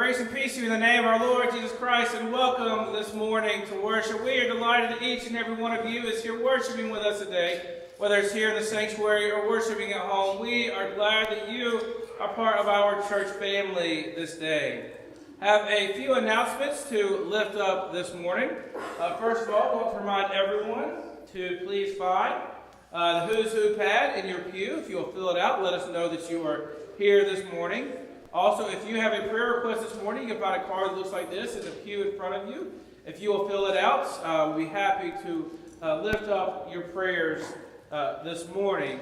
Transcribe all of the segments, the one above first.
Grace and peace to you in the name of our Lord Jesus Christ, and welcome this morning to worship. We are delighted that each and every one of you is here worshiping with us today, whether it's here in the sanctuary or worshiping at home. We are glad that you are part of our church family this day. Have a few announcements to lift up this morning. First of all, I want to remind everyone to please find the Who's Who pad in your pew. If you'll fill it out, let us know that you are here this morning. Also, if you have a prayer request this morning, you can find a card that looks like this in the pew in front of you. If you will fill it out, we'll be happy to lift up your prayers this morning.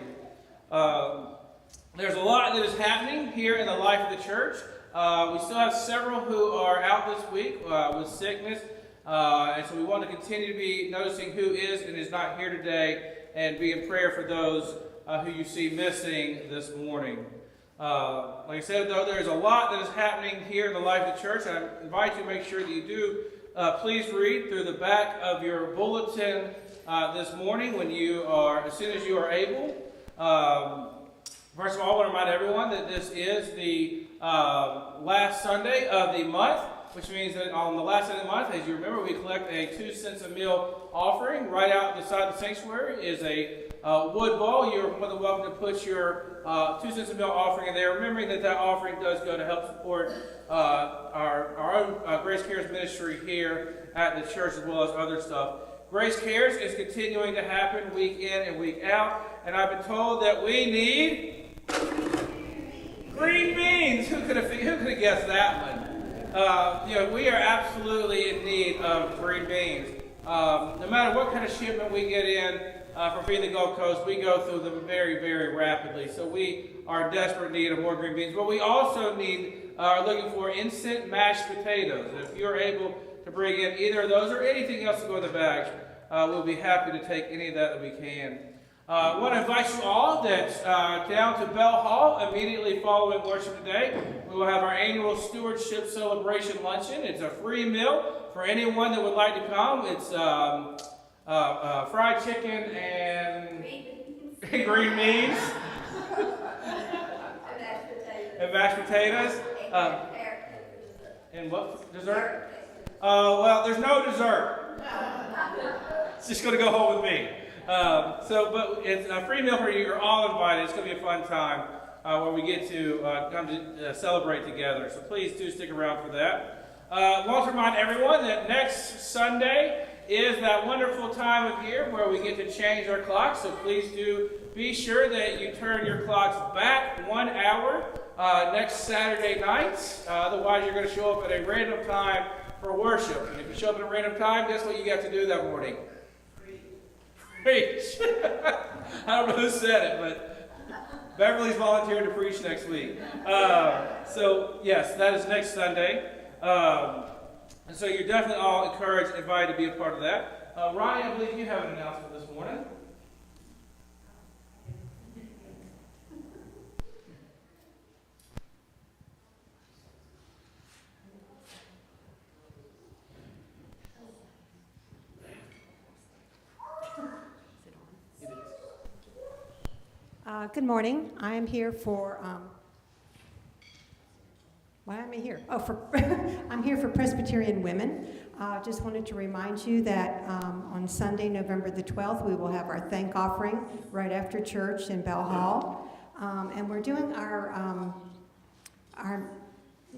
There's a lot that is happening here in the life of the church. We still have several who are out this week with sickness, and so we want to continue to be noticing who is and is not here today and be in prayer for those who you see missing this morning. Like I said, though, there's a lot that is happening here in the life of the church. I invite you to make sure that you do please read through the back of your bulletin this morning as soon as you are able. First of all, I want to remind everyone that this is the last Sunday of the month, which means that on the last Sunday of the month, as you remember, we collect a 2 cents a meal offering. Right out beside the sanctuary is a wood bowl. You're more than welcome to put your 2 cents a meal offering in there, remembering that offering does go to help support our own Grace Cares ministry here at the church, as well as other stuff. Grace Cares is continuing to happen week in and week out, and I've been told that we need green beans. Who could have guessed that one? We are absolutely in need of green beans. No matter what kind of shipment we get in from Feed the Gulf Coast, we go through them very, very rapidly. So we are in desperate need of more green beans. But we also are looking for instant mashed potatoes. And if you're able to bring in either of those or anything else to go in the bag, we'll be happy to take any of that we can. I want to invite you all that down to Bell Hall immediately following worship today. We will have our annual stewardship celebration luncheon. It's a free meal for anyone that would like to come. It's fried chicken and green beans and mashed potatoes. And what dessert? Well, there's no dessert. It's just going to go home with me. But it's a free meal for you. You're all invited. It's going to be a fun time where we get to come to celebrate together. So please do stick around for that. I want to remind everyone that next Sunday is that wonderful time of year where we get to change our clocks. So please do be sure that you turn your clocks back 1 hour next Saturday night. Otherwise, you're going to show up at a random time for worship. And if you show up at a random time, guess what you got to do that morning? Preach. I don't know who said it, but Beverly's volunteering to preach next week. So yes, that is next Sunday. And so you're definitely all encouraged and invited to be a part of that. Ronnie, I believe you have an announcement this morning. Good morning. I am here for, why am I here? I'm here for Presbyterian Women. Just wanted to remind you that on Sunday, November the 12th, we will have our thank offering right after church in Bell Hall. And we're doing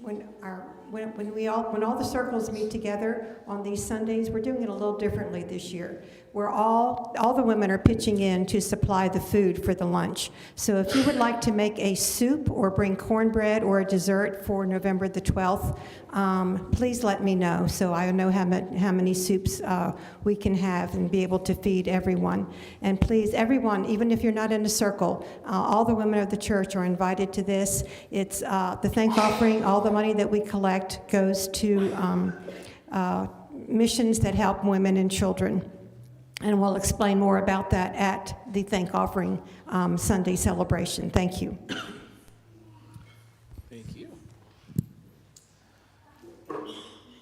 when all the circles meet together on these Sundays, we're doing it a little differently this year. All the women are pitching in to supply the food for the lunch. So if you would like to make a soup or bring cornbread or a dessert for November the 12th, please let me know so I know how many soups we can have and be able to feed everyone. And please, everyone, even if you're not in a circle, all the women of the church are invited to this. It's the thank offering. All the money that we collect goes to missions that help women and children. And we'll explain more about that at the Thank Offering Sunday celebration. Thank you. Thank you.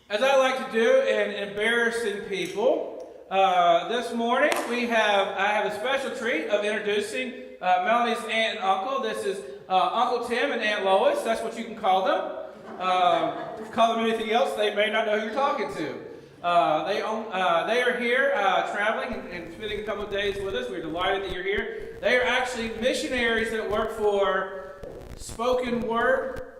As I like to do in embarrassing people, this morning I have a special treat of introducing Melanie's aunt and uncle. This is Uncle Tim and Aunt Lois. That's what you can call them. Call them anything else, they may not know who you're talking to. They are here traveling and spending a couple of days with us. We're delighted that you're here. They are actually missionaries that work for Spoken Word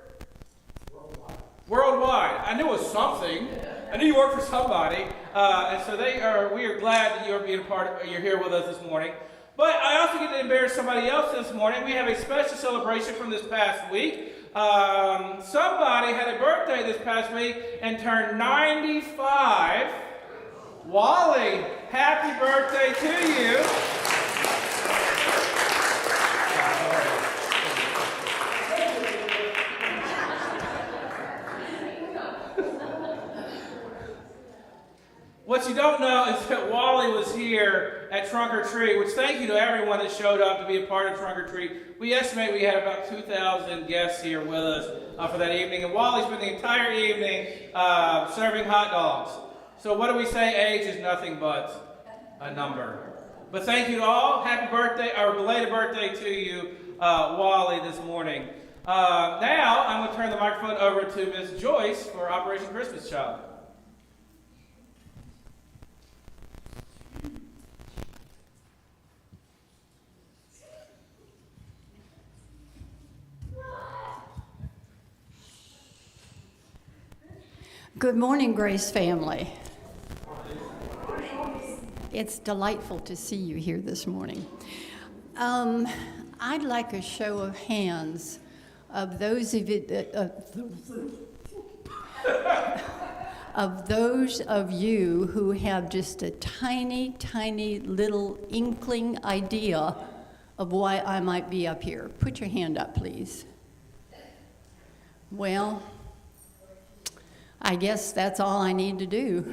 Worldwide. I knew it was something. I knew you worked for somebody. And so we are glad that you're here with us this morning. But I also get to embarrass somebody else this morning. We have a special celebration from this past week. Somebody had a birthday this past week and turned 95. Wally, happy birthday to you. What you don't know is that Wally was here at Trunk or Treat, which thank you to everyone that showed up to be a part of Trunk or Treat. We estimate we had about 2,000 guests here with us for that evening, and Wally spent the entire evening serving hot dogs. So what do we say? Age is nothing but a number. But thank you to all. Happy birthday, or belated birthday to you, Wally, this morning. Now I'm going to turn the microphone over to Ms. Joyce for Operation Christmas Child. Good morning, Grace family. It's delightful to see you here this morning. I'd like a show of hands of those of you who have just a tiny, tiny little inkling idea of why I might be up here. Put your hand up, please. Well, I guess that's all I need to do.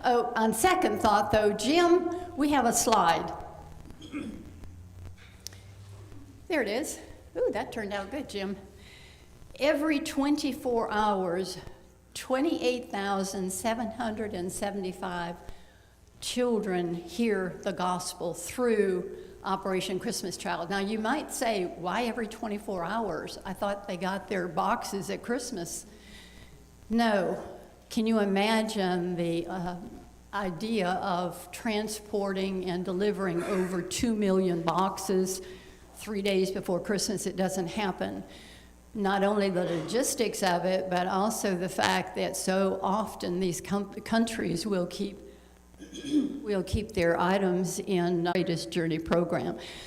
Oh, on second thought, though, Jim, we have a slide. There it is. Ooh, that turned out good, Jim. Every 24 hours, 28,775 children hear the gospel through Operation Christmas Child. Now, you might say, why every 24 hours? I thought they got their boxes at Christmas. No. Can you imagine the idea of transporting and delivering over 2 million boxes 3 days before Christmas? It doesn't happen. Not only the logistics of it, but also the fact that so often these countries will keep their items in the Latest Journey program.